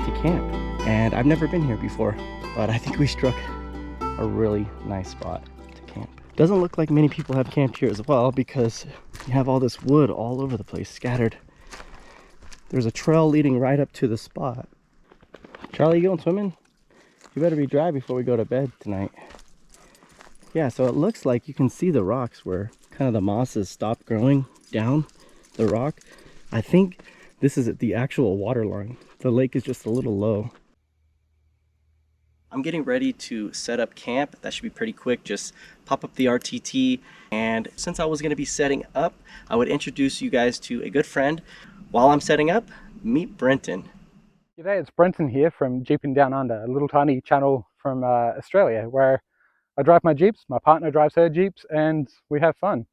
to camp. And I've never been here before, but I think we struck a really nice spot to camp. Doesn't look like many people have camped here as well because you have all this wood all over the place scattered. There's a trail leading right up to the spot. Charlie, you going swimming? You better be dry before we go to bed tonight. Yeah, so it looks like you can see the rocks where kind of the mosses stop growing down the rock. I think this is the actual water line. The lake is just a little low. I'm getting ready to set up camp. That should be pretty quick. Just pop up the RTT. And since I was going to be setting up, I would introduce you guys to a good friend. While I'm setting up, meet Brenton. G'day, it's Brenton here from Jeeping Down Under, a little tiny channel from Australia where I drive my Jeeps, my partner drives her Jeeps, and we have fun.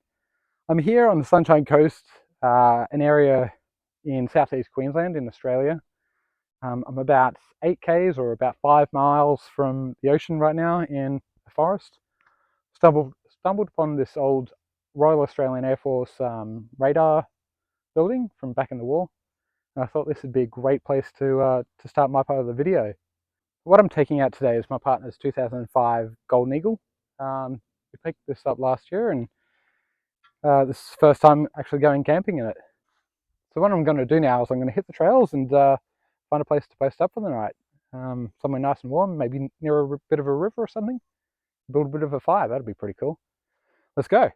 I'm here on the Sunshine Coast, an area in southeast Queensland in Australia. I'm about 8 k's or about 5 miles from the ocean right now in the forest. Stumbled upon this old Royal Australian Air Force radar building from back in the war. And I thought this would be a great place to start my part of the video. What I'm taking out today is my partner's 2005 Golden Eagle. We picked this up last year, and this is the first time actually going camping in it. So what I'm going to do now is I'm going to hit the trails and find a place to post up for the night. Somewhere nice and warm, maybe near a bit of a river or something. Build a bit of a fire, that'd be pretty cool. Let's go.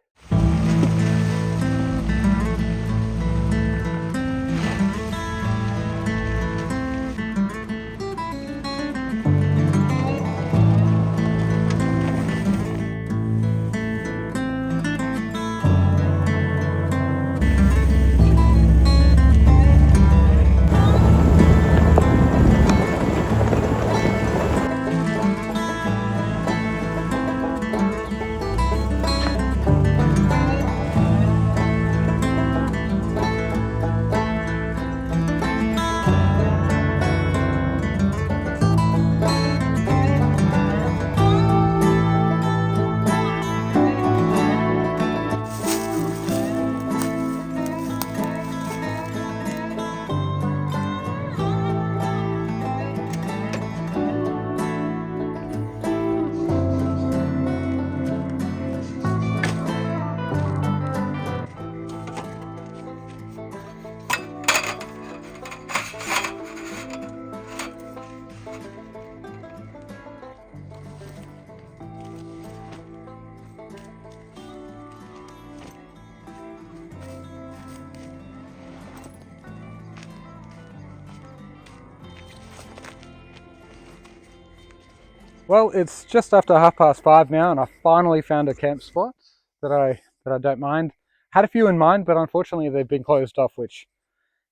Well, it's just after 5:30 now, and I finally found a camp spot that I don't mind. Had a few in mind, but unfortunately they've been closed off, which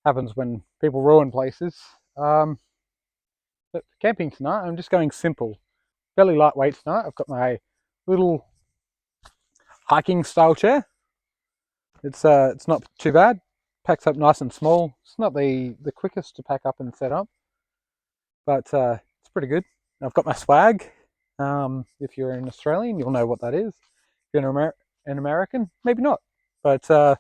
happens when people ruin places. But camping tonight, I'm just going simple, fairly lightweight tonight. I've got my little hiking style chair. It's not too bad. Packs up nice and small. It's not the quickest to pack up and set up, but it's pretty good. I've got my swag. If you're an Australian, you'll know what that is. If you're an American, maybe not. But yeah,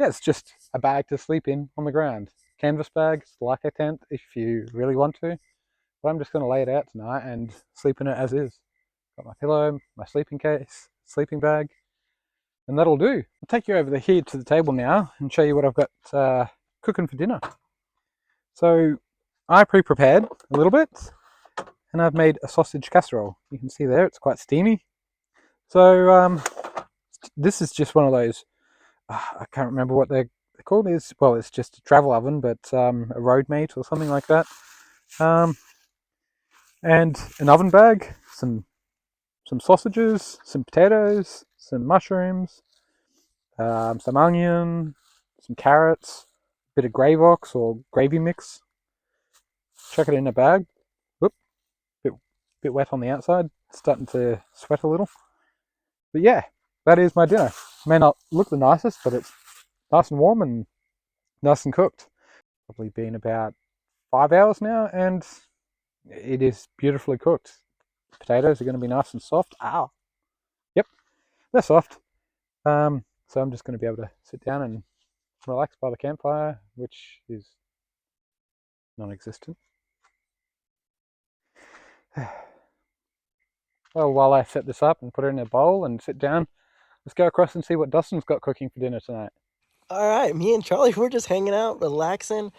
it's just a bag to sleep in on the ground. Canvas bag, it's like a tent if you really want to. But I'm just going to lay it out tonight and sleep in it as is. Got my pillow, my sleeping case, sleeping bag, and that'll do. I'll take you over here to the table now and show you what I've got cooking for dinner. So I pre-prepared a little bit, and I've made a sausage casserole. You can see there, it's quite steamy. So this is just one of those, I can't remember what they're called. Well, it's just a travel oven, but a road mate or something like that. And an oven bag, some sausages, some potatoes, some mushrooms, some onion, some carrots, a bit of Gravox or gravy mix. Chuck it in a bag. Whoop, bit wet on the outside, starting to sweat a little. But yeah, that is my dinner. May not look the nicest, but it's nice and warm and nice and cooked. Probably been about 5 hours now, and it is beautifully cooked. Potatoes are going to be nice and soft. Ow. Yep, they're soft. So I'm just going to be able to sit down and relax by the campfire, which is non-existent. well, while I set this up and put it in a bowl and sit down, let's go across and see what Dustin's got cooking for dinner tonight. All right, me and Charlie, we're just hanging out, relaxing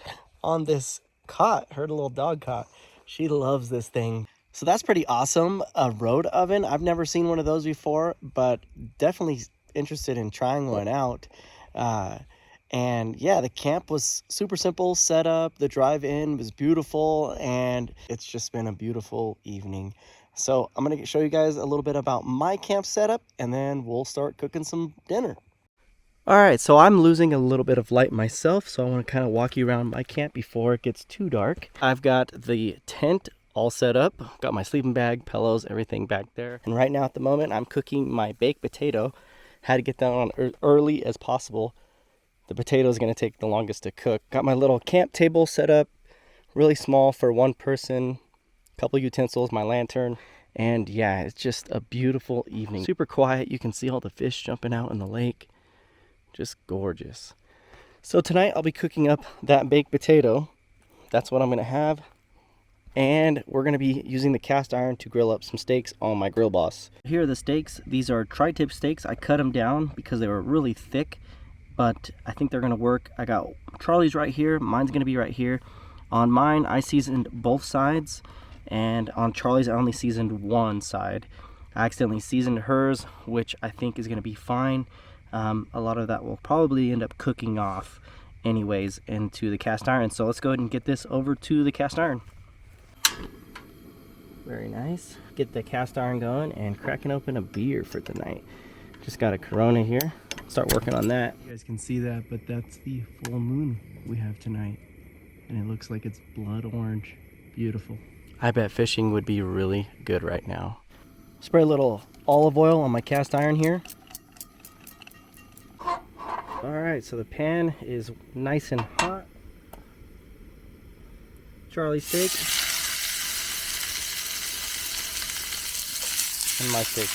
on this cot, her little dog cot. She loves this thing. So that's pretty awesome. A road oven. I've never seen one of those before, but definitely interested in trying one out. And yeah, the camp was super simple setup. The drive-in was beautiful, and it's just been a beautiful evening. So I'm gonna show you guys a little bit about my camp setup, and then we'll start cooking some dinner. All right, so I'm losing a little bit of light myself, so I want to kind of walk you around my camp before it gets too dark. I've got the tent all set up, got my sleeping bag, pillows, everything back there. And right now at the moment, I'm cooking my baked potato. Had to get that on early as possible. The potato is going to take the longest to cook. Got my little camp table set up, really small for one person, couple utensils, my lantern. And yeah, it's just a beautiful evening. Super quiet, you can see all the fish jumping out in the lake. Just gorgeous. So tonight I'll be cooking up that baked potato. That's what I'm gonna have. And we're gonna be using the cast iron to grill up some steaks on my Grill Boss. Here are the steaks. These are tri-tip steaks. I cut them down because they were really thick, but I think they're gonna work. I got Charlie's right here, mine's gonna be right here. On mine, I seasoned both sides, and on Charlie's, I only seasoned one side. I accidentally seasoned hers, which I think is gonna be fine. A lot of that will probably end up cooking off anyways into the cast iron. So let's go ahead and get this over to the cast iron. Very nice. Get the cast iron going and cracking open a beer for tonight. Just got a Corona here. Start working on that. You guys can see that, but that's the full moon we have tonight. And it looks like it's blood orange. Beautiful. I bet fishing would be really good right now. Spray a little olive oil on my cast iron here. Alright, so the pan is nice and hot. Charlie steak. And my steak.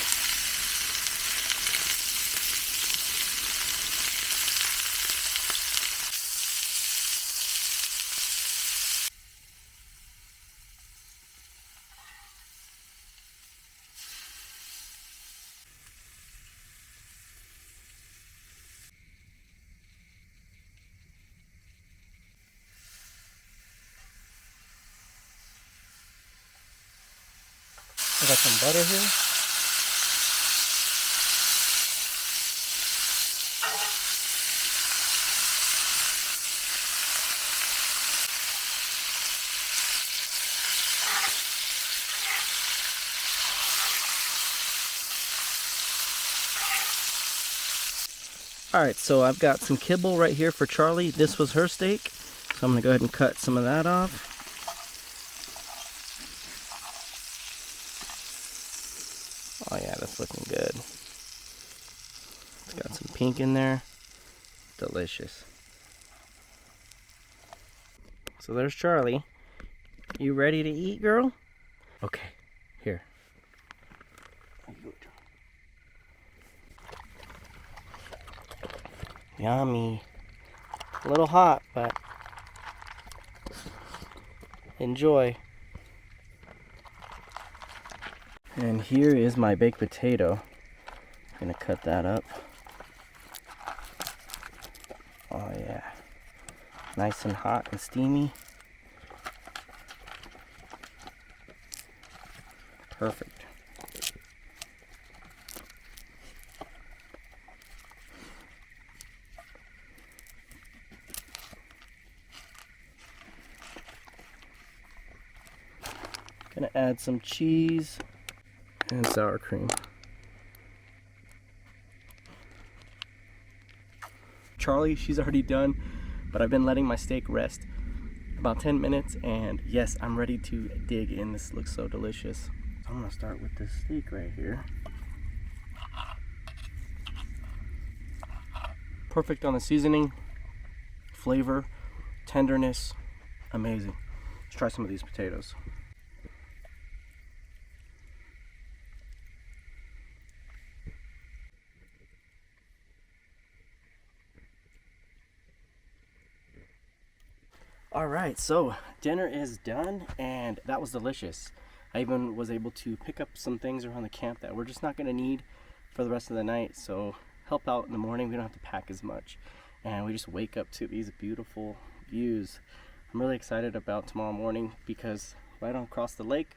I got some butter here. Alright, so I've got some kibble right here for Charlie. This was her steak, so I'm going to go ahead and cut some of that off. Oh yeah, that's looking good. It's got some pink in there. Delicious. So there's Charlie. You ready to eat, girl? Okay, here. Yummy. A little hot, but enjoy. And here is my baked potato. I'm gonna cut that up. Oh yeah. Nice and hot and steamy. Perfect. Gonna add some cheese and sour cream. Charlie, she's already done, but I've been letting my steak rest about 10 minutes, and yes, I'm ready to dig in. This looks so delicious. I'm gonna start with this steak right here. Perfect on the seasoning, flavor, tenderness, amazing. Let's try some of these potatoes. All right, so dinner is done, and that was delicious. I even was able to pick up some things around the camp that we're just not going to need for the rest of the night, so help out in the morning. We don't have to pack as much, and we just wake up to these beautiful views. I'm really excited about tomorrow morning because right on across the lake,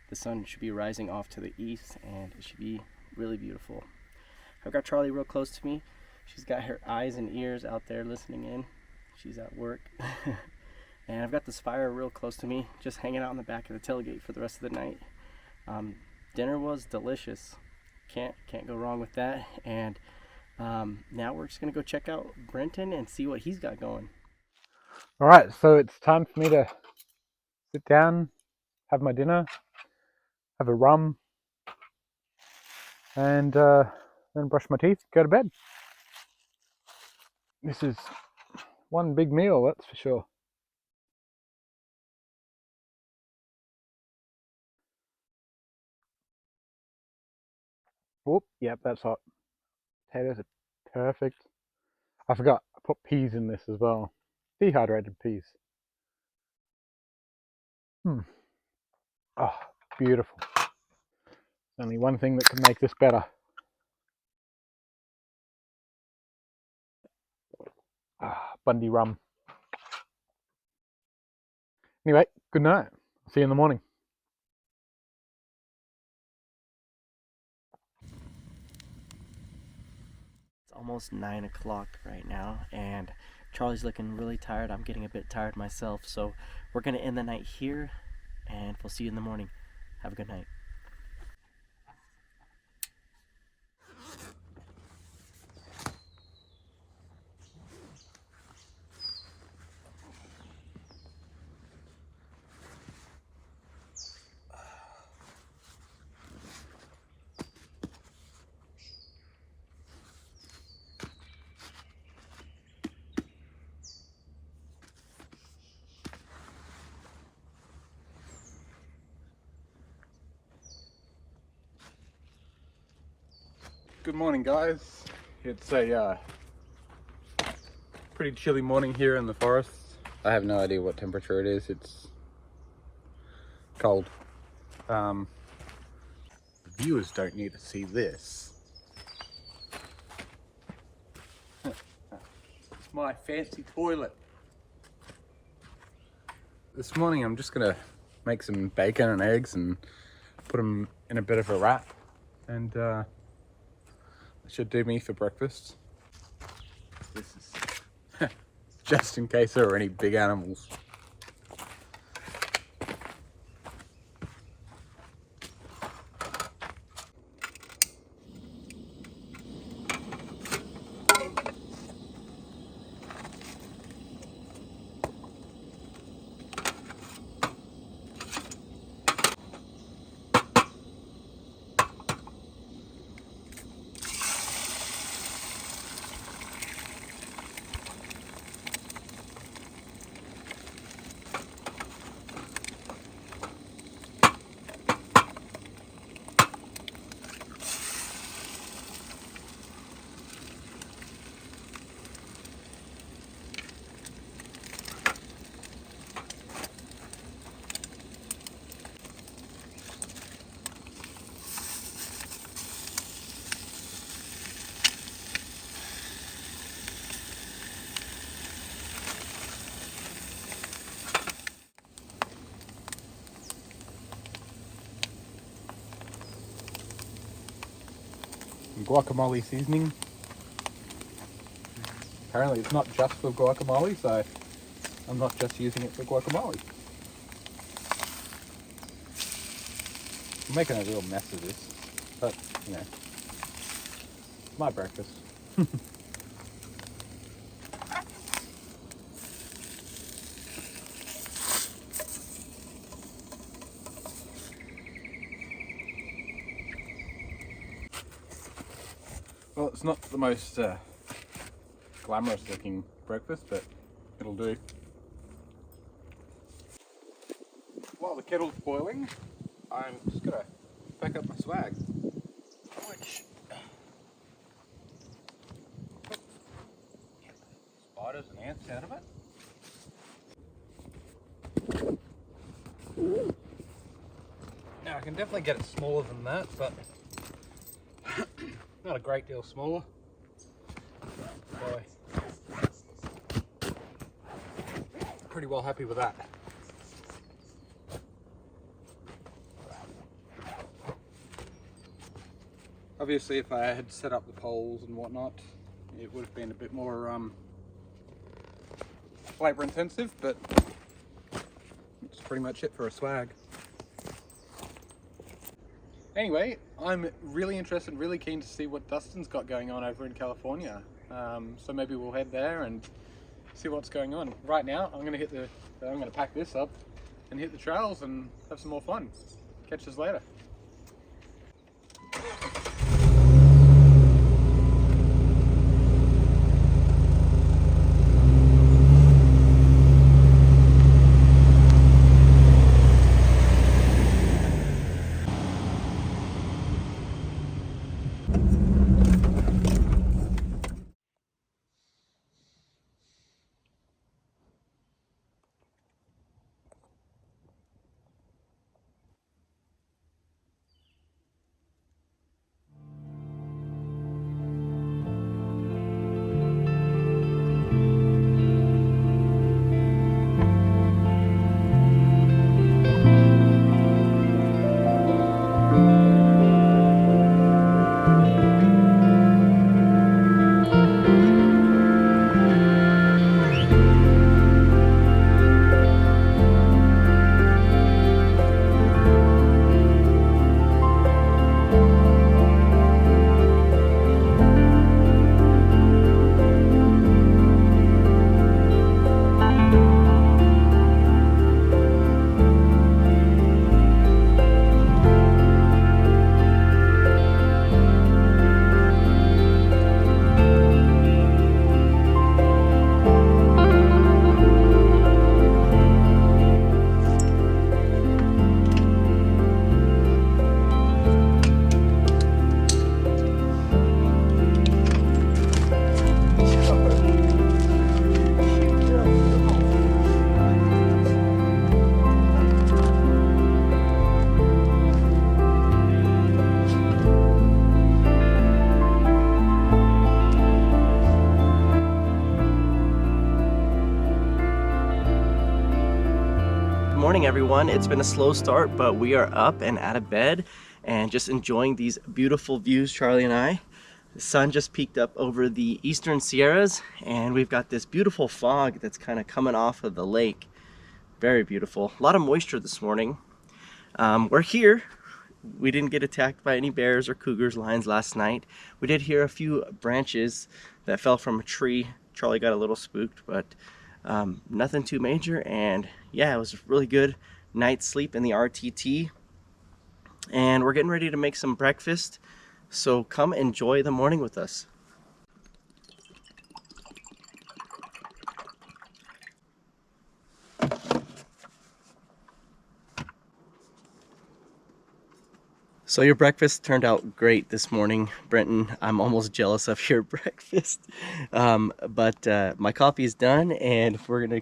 the sun should be rising off to the east, and it should be really beautiful. I've got Charlie real close to me. She's got her eyes and ears out there listening in. She's at work. And I've got this fire real close to me, just hanging out in the back of the tailgate for the rest of the night. Dinner was delicious. Can't go wrong with that. And now we're just gonna go check out Brenton and see what he's got going. All right, so it's time for me to sit down, have my dinner, have a rum, and then brush my teeth, go to bed. This is one big meal, that's for sure. Whoop, yep, that's hot. Potatoes are perfect. I forgot, I put peas in this as well. Dehydrated peas. Oh, beautiful. There's only one thing that can make this better. Bundy rum. Anyway, good night. See you in the morning. It's almost 9 o'clock right now, and Charlie's looking really tired. I'm getting a bit tired myself, so we're gonna end the night here, and we'll see you in the morning. Have a good night. Good morning, guys. It's a pretty chilly morning here in the forest. I have no idea what temperature it is. It's cold. The viewers don't need to see this. It's my fancy toilet. This morning I'm just gonna make some bacon and eggs and put them in a bit of a wrap, and it should do me for breakfast. This is just in case there are any big animals. Guacamole seasoning. Apparently it's not just for guacamole, so I'm not just using it for guacamole. I'm making a real mess of this, but you know, my breakfast. Well, it's not the most glamorous looking breakfast, but it'll do. While the kettle's boiling, I'm just gonna pack up my swag. Which spiders and ants out of it. I can definitely get it smaller than that, but not a great deal smaller. Boy, pretty well happy with that. Obviously, if I had set up the poles and whatnot, it would have been a bit more labor intensive, but it's pretty much it for a swag. Anyway, I'm really interested, really keen to see what Dustin's got going on over in California. So maybe we'll head there and see what's going on. Right now, I'm gonna pack this up and hit the trails and have some more fun. Catch us later. Morning everyone. It's been a slow start, but we are up and out of bed and just enjoying these beautiful views, Charlie and I. The sun just peeked up over the eastern Sierras and we've got this beautiful fog that's kind of coming off of the lake. Very beautiful. A lot of moisture this morning. We're here. We didn't get attacked by any bears or cougars, lions last night. We did hear a few branches that fell from a tree. Charlie got a little spooked, but nothing too major. And yeah, it was a really good night's sleep in the RTT. And we're getting ready to make some breakfast. So come enjoy the morning with us. So your breakfast turned out great this morning, Brenton. I'm almost jealous of your breakfast. But my coffee is done and we're gonna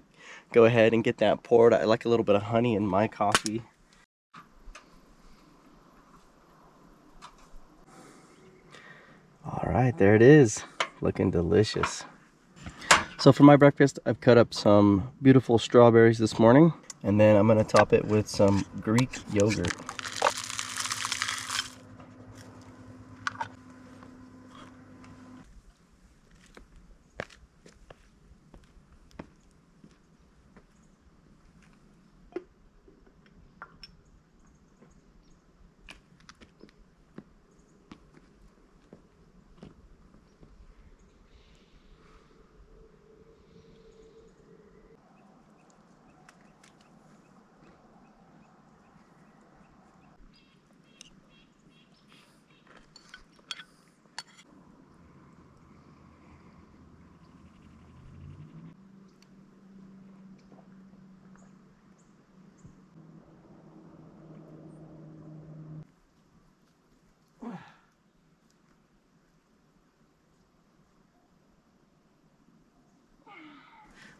go ahead and get that poured. I like a little bit of honey in my coffee. All right, there it is, looking delicious. So for my breakfast, I've cut up some beautiful strawberries this morning, and then I'm gonna top it with some Greek yogurt.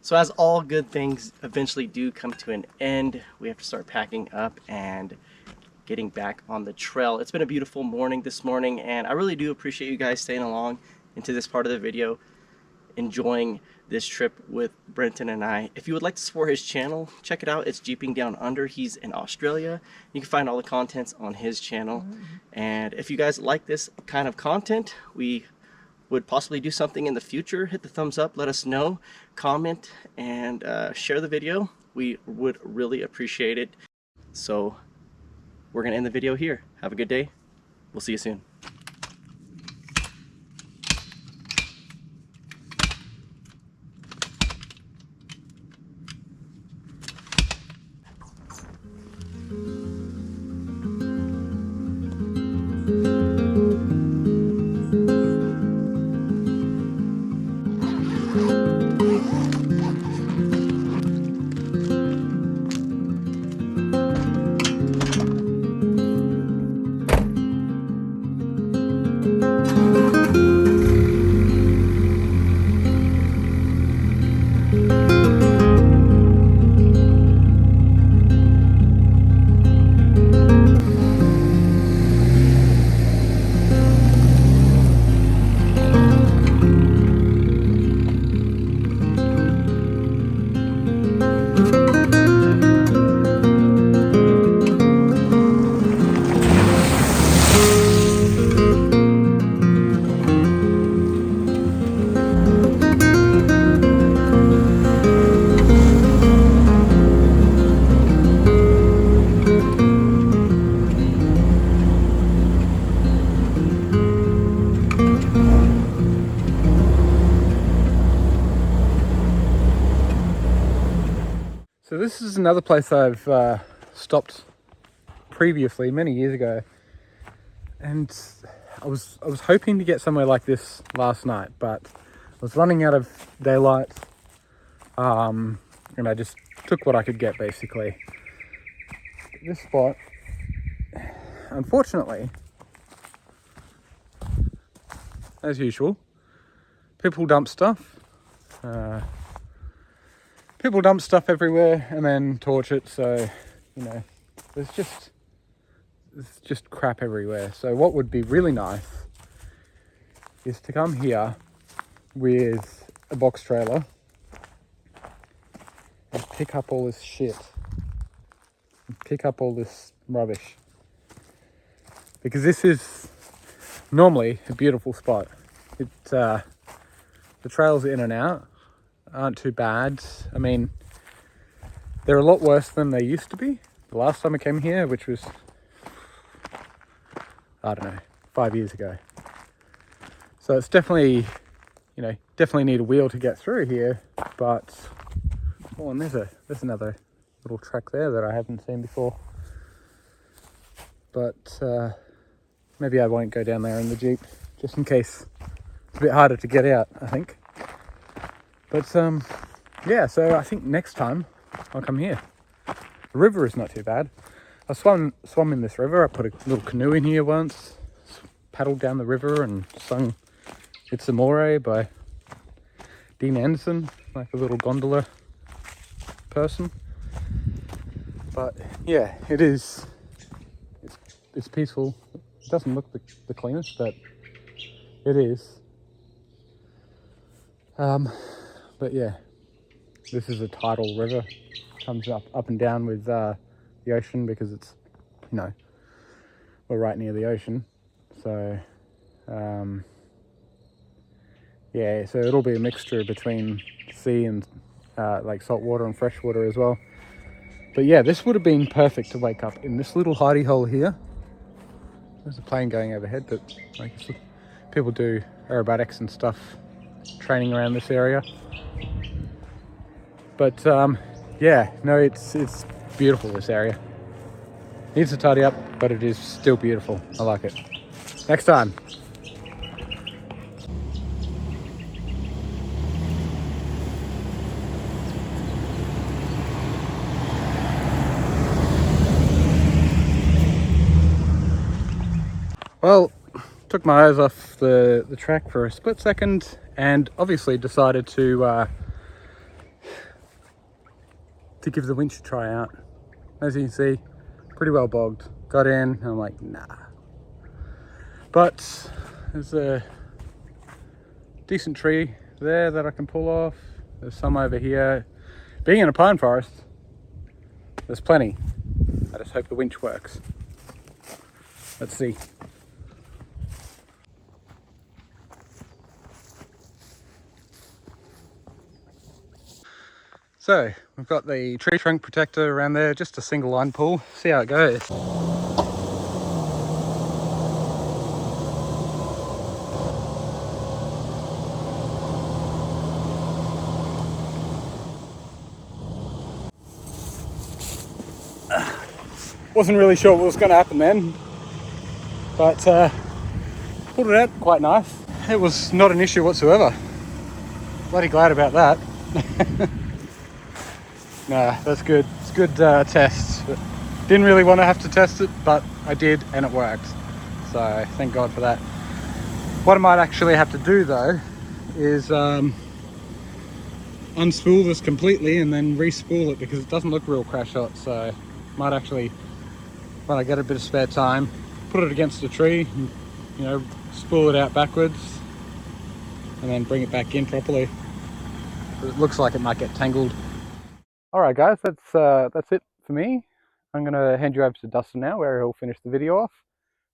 So as all good things eventually do come to an end, we have to start packing up and getting back on the trail. It's been a beautiful morning this morning, and I really do appreciate you guys staying along into this part of the video, enjoying this trip with Brenton and I. If you would like to support his channel, check it out. It's Jeeping Down Under. He's in Australia. You can find all the contents on his channel. And if you guys like this kind of content, we would possibly do something in the future. Hit the thumbs up, let us know, comment, and share the video. We would really appreciate it. So we're gonna end the video here. Have a good day. We'll see you soon. So this is another place I've stopped previously, many years ago, and I was hoping to get somewhere like this last night, but I was running out of daylight, and I just took what I could get, basically. This spot, unfortunately, as usual, people dump stuff. People dump stuff everywhere and then torch it, so, you know, there's just crap everywhere. So what would be really nice is to come here with a box trailer and pick up all this shit, and pick up all this rubbish, because this is normally a beautiful spot. The trails in and out aren't too bad. I mean, they're a lot worse than they used to be. The last time I came here, which was, I don't know, 5 years ago. So it's definitely, you know, definitely need a wheel to get through here, but, oh, and there's another little track there that I haven't seen before. But maybe I won't go down there in the Jeep, just in case. It's a bit harder to get out, I think. But yeah, so I think next time I'll come here. The river is not too bad. I swam in this river. I put a little canoe in here once, paddled down the river and sung It's Amore by Dean Anderson, like a little gondola person. But yeah, it's peaceful. It doesn't look the cleanest, but it is. But yeah, this is a tidal river. Comes up and down with the ocean, because it's, you know, we're right near the ocean. So yeah, so it'll be a mixture between sea and like salt water and fresh water as well. But yeah, this would have been perfect to wake up in this little hidey hole here. There's a plane going overhead, but like people do aerobatics and stuff, training around this area. But yeah, no, it's beautiful, this area. Needs to tidy up, but it is still beautiful. I like it. Next time. Well, took my eyes off the track for a split second, and obviously decided to give the winch a try out. As you can see, pretty well bogged. got in, and I'm like, nah. But there's a decent tree there that I can pull off. There's some over here. Being in a pine forest, there's plenty. I just hope the winch works. Let's see. So we've got the tree trunk protector around there, just a single line pull. See how it goes. Wasn't really sure what was going to happen then, but pulled it out quite nice. It was not an issue whatsoever. Bloody glad about that. Nah, that's good. It's a good test. Didn't really want to have to test it, but I did, and it worked. So thank God for that. What I might actually have to do though is unspool this completely and then re-spool it, because it doesn't look real crash hot. So might actually, when I get a bit of spare time, put it against a tree and, you know, spool it out backwards and then bring it back in properly. It looks like it might get tangled. All right, guys, that's it for me. I'm gonna hand you over to Dustin now, where he'll finish the video off.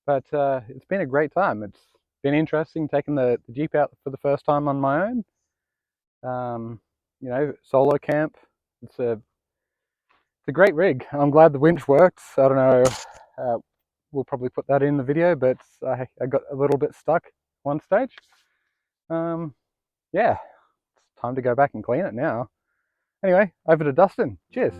But it's been a great time. It's been interesting taking the Jeep out for the first time on my own. You know, solo camp. It's a great rig. I'm glad the winch works. I don't know. We'll probably put that in the video, but I got a little bit stuck one stage. Yeah, it's time to go back and clean it now. Anyway, over to Dustin. Cheers.